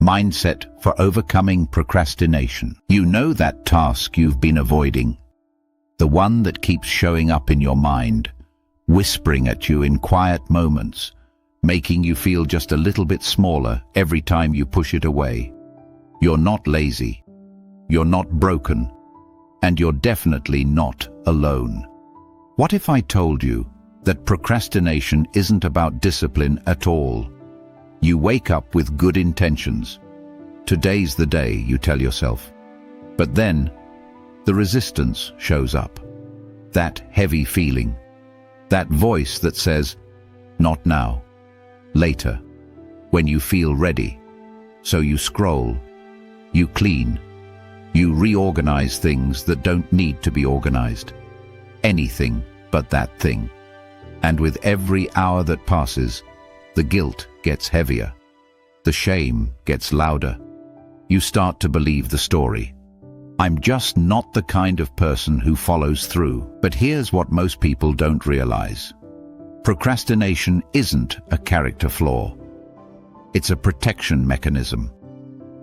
Mindset for overcoming procrastination. You know that task you've been avoiding, the one that keeps showing up in your mind, whispering at you in quiet moments, making you feel just a little bit smaller every time you push it away. You're not lazy, you're not broken, and you're definitely not alone. What if I told you that procrastination isn't about discipline at all? You wake up with good intentions. Today's the day, you tell yourself. But then, the resistance shows up. That heavy feeling. That voice that says, not now, later, when you feel ready. So you scroll, you clean, you reorganize things that don't need to be organized. Anything but that thing. And with every hour that passes, the guilt gets heavier. The shame gets louder. You start to believe the story. I'm just not the kind of person who follows through. But here's what most people don't realize. Procrastination isn't a character flaw. It's a protection mechanism.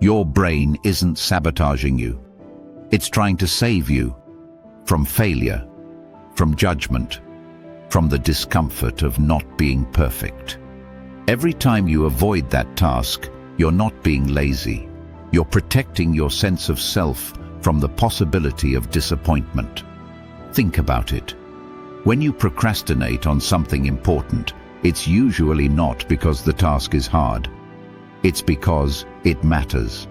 Your brain isn't sabotaging you. It's trying to save you from failure, from judgment, from the discomfort of not being perfect. Every time you avoid that task, you're not being lazy. You're protecting your sense of self from the possibility of disappointment. Think about it. When you procrastinate on something important, it's usually not because the task is hard. It's because it matters.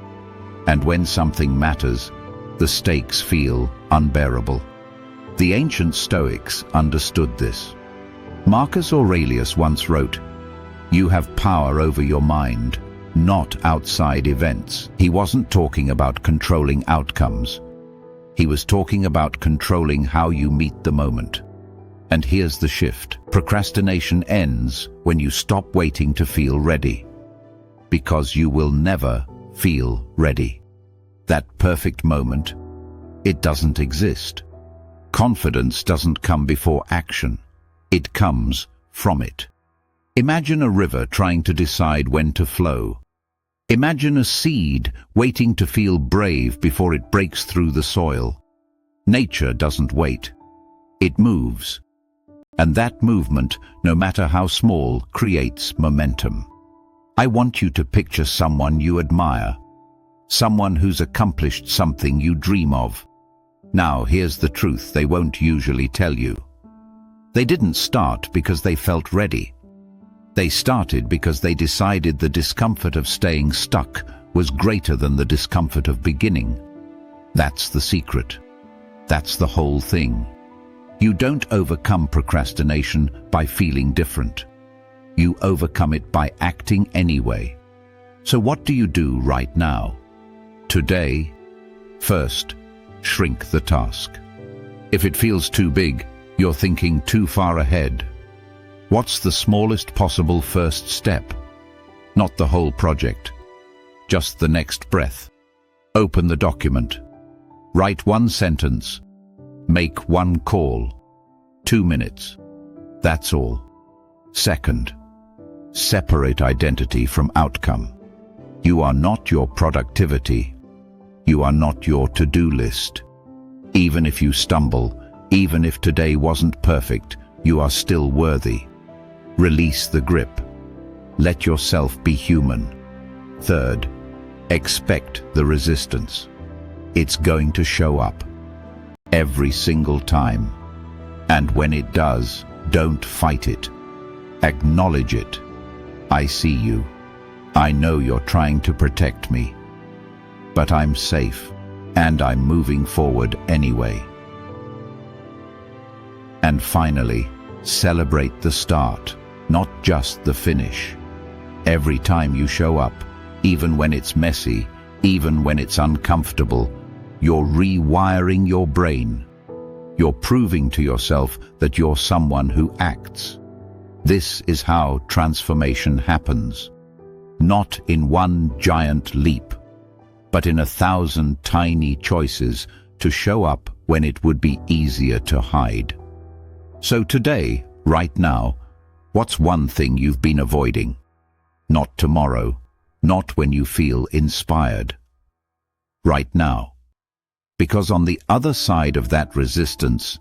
And when something matters, the stakes feel unbearable. The ancient Stoics understood this. Marcus Aurelius once wrote, "You have power over your mind, not outside events." He wasn't talking about controlling outcomes. He was talking about controlling how you meet the moment. And here's the shift. Procrastination ends when you stop waiting to feel ready. Because you will never feel ready. That perfect moment, it doesn't exist. Confidence doesn't come before action. It comes from it. Imagine a river trying to decide when to flow. Imagine a seed waiting to feel brave before it breaks through the soil. Nature doesn't wait. It moves. And that movement, no matter how small, creates momentum. I want you to picture someone you admire. Someone who's accomplished something you dream of. Now, here's the truth they won't usually tell you. They didn't start because they felt ready. They started because they decided the discomfort of staying stuck was greater than the discomfort of beginning. That's the secret. That's the whole thing. You don't overcome procrastination by feeling different. You overcome it by acting anyway. So what do you do right now? Today, first, shrink the task. If it feels too big, you're thinking too far ahead. What's the smallest possible first step? Not the whole project, just the next breath. Open the document. Write one sentence. Make one call. 2 minutes. That's all. Second, separate identity from outcome. You are not your productivity. You are not your to-do list. Even if you stumble, even if today wasn't perfect, you are still worthy. Release the grip. Let yourself be human. Third, expect the resistance. It's going to show up. Every single time. And when it does, don't fight it. Acknowledge it. I see you. I know you're trying to protect me. But I'm safe, and I'm moving forward anyway. And finally, celebrate the start, not just the finish. Every time you show up, even when it's messy, even when it's uncomfortable, you're rewiring your brain. You're proving to yourself that you're someone who acts. This is how transformation happens. Not in one giant leap, but in 1,000 tiny choices to show up when it would be easier to hide. So today, right now, what's one thing you've been avoiding? Not tomorrow, not when you feel inspired. Right now. Because on the other side of that resistance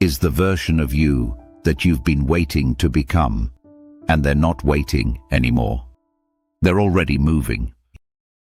is the version of you that you've been waiting to become, and they're not waiting anymore. They're already moving.